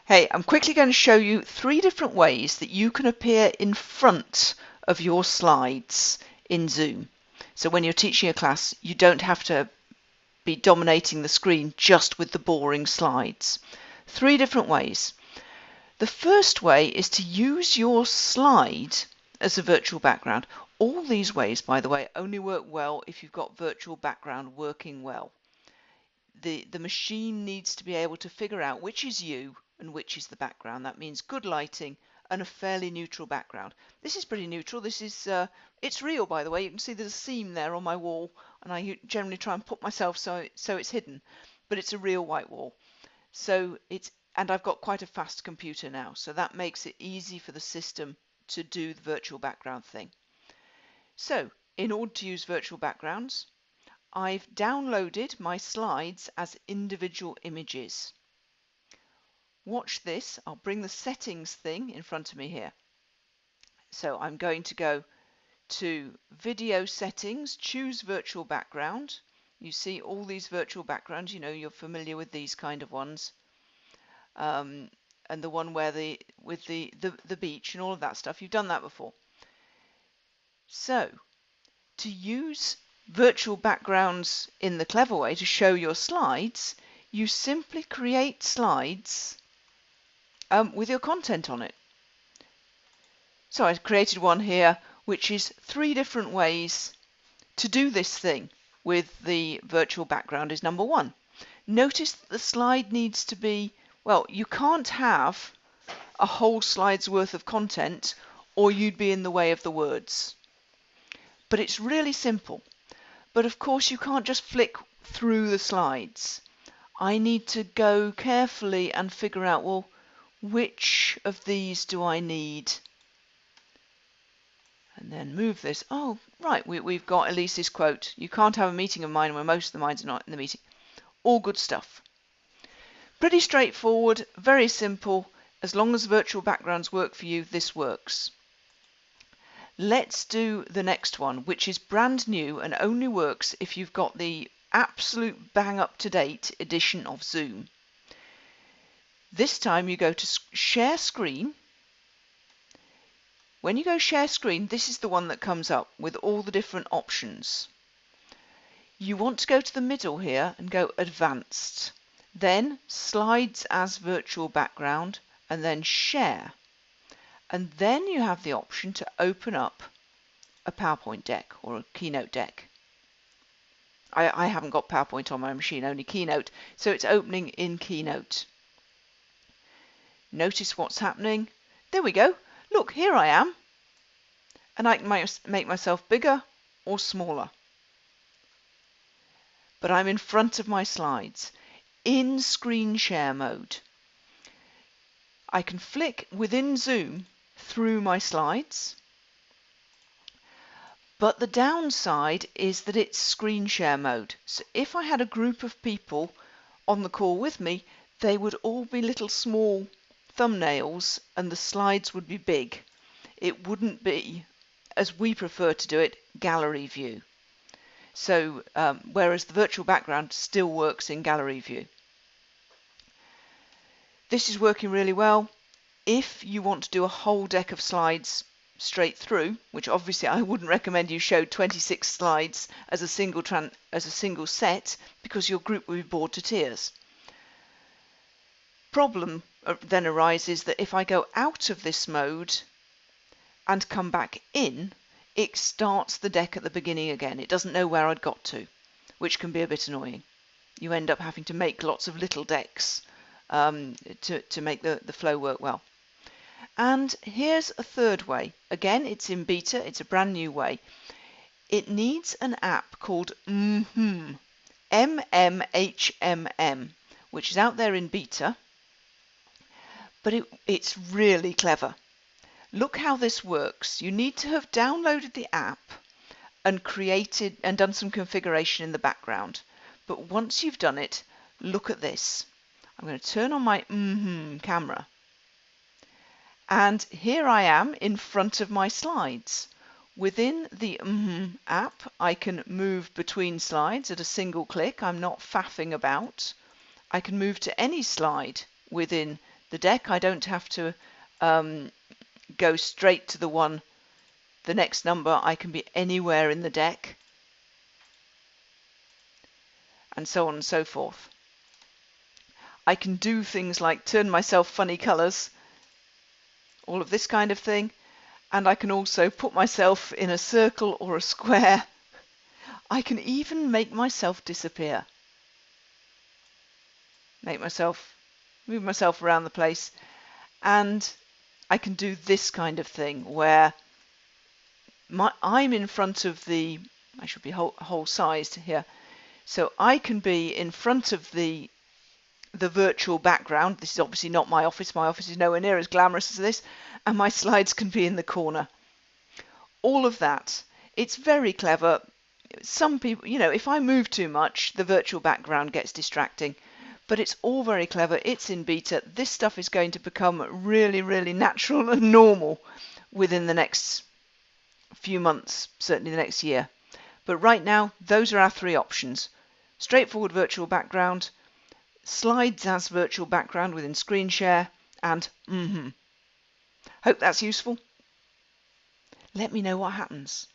Hey, I'm quickly going to show you 3 different ways that you can appear in front of your slides in Zoom. So when you're teaching a class, you don't have to be dominating the screen just with the boring slides. 3 different ways. The first way is to use your slide as a virtual background. All these ways, by the way, only work well if you've got virtual background working well. The machine needs to be able to figure out which is you and which is the background. That means good lighting and a fairly neutral background. This is pretty neutral. This is it's real, by the way. You can see there's a seam there on my wall, and I generally try and put myself so it's hidden, but it's a real white wall. And I've got quite a fast computer now, so that makes it easy for the system to do the virtual background thing. So in order to use virtual backgrounds, I've downloaded my slides as individual images. Watch this. I'll bring the settings thing in front of me here. So I'm going to go to video settings, choose virtual background. You see all these virtual backgrounds, you know, you're familiar with these kind of ones. And the one where with the beach and all of that stuff, you've done that before. So to use virtual backgrounds in the clever way to show your slides, you simply create slides with your content on it. So I created one here which is 3 different ways to do this thing with the virtual background is number 1. Notice that the slide needs to be, well, you can't have a whole slide's worth of content or you'd be in the way of the words. But it's really simple. But of course you can't just flick through the slides. I need to go carefully and figure out, well, which of these do I need? And then move this. Oh, right, we've got Elise's quote. You can't have a meeting of mine where most of the minds are not in the meeting. All good stuff. Pretty straightforward, very simple. As long as virtual backgrounds work for you, this works. Let's do the next one, which is brand new and only works if you've got the absolute bang up-to-date edition of Zoom. This time you go to share screen. When you go share screen, this is the one that comes up with all the different options. You want to go to the middle here and go advanced, then slides as virtual background, and then share. And then you have the option to open up a PowerPoint deck or a Keynote deck. I haven't got PowerPoint on my machine, only Keynote, so it's opening in Keynote. Notice what's happening. There we go. Look, here I am. And I can make myself bigger or smaller. But I'm in front of my slides in screen share mode. I can flick within Zoom through my slides, but the downside is that it's screen share mode. So if I had a group of people on the call with me, they would all be little small thumbnails and the slides would be big. It wouldn't be, as we prefer to do it, gallery view. So whereas the virtual background still works in gallery view. This is working really well. If you want to do a whole deck of slides straight through, which obviously I wouldn't recommend you show 26 slides as a single set, because your group will be bored to tears. Problem then arises that if I go out of this mode and come back in, it starts the deck at the beginning again. It doesn't know where I'd got to, which can be a bit annoying. You end up having to make lots of little decks to make the flow work well. And here's a third way. Again, it's in beta. It's a brand new way. It needs an app called MMHMM, which is out there in beta, but it's really clever. Look how this works. You need to have downloaded the app and created and done some configuration in the background. But once you've done it, look at this. I'm going to turn on my camera. And here I am in front of my slides. Within the app, I can move between slides at a single click. I'm not faffing about. I can move to any slide within the deck. I don't have to go straight to the next number. I can be anywhere in the deck, and so on and so forth. I can do things like turn myself funny colours, all of this kind of thing, and I can also put myself in a circle or a square. I can even make myself disappear. Move myself around the place, and I can do this kind of thing where I'm in front of I should be whole sized here, so I can be in front of the virtual background. This is obviously not my office. My office is nowhere near as glamorous as this, and my slides can be in the corner. All of that. It's very clever. Some people, if I move too much, the virtual background gets distracting, but it's all very clever. It's in beta. This stuff is going to become really, really natural and normal within the next few months, certainly the next year. But right now, those are our three options. Straightforward virtual background, slides as virtual background within screen share, and Hope that's useful. Let me know what happens.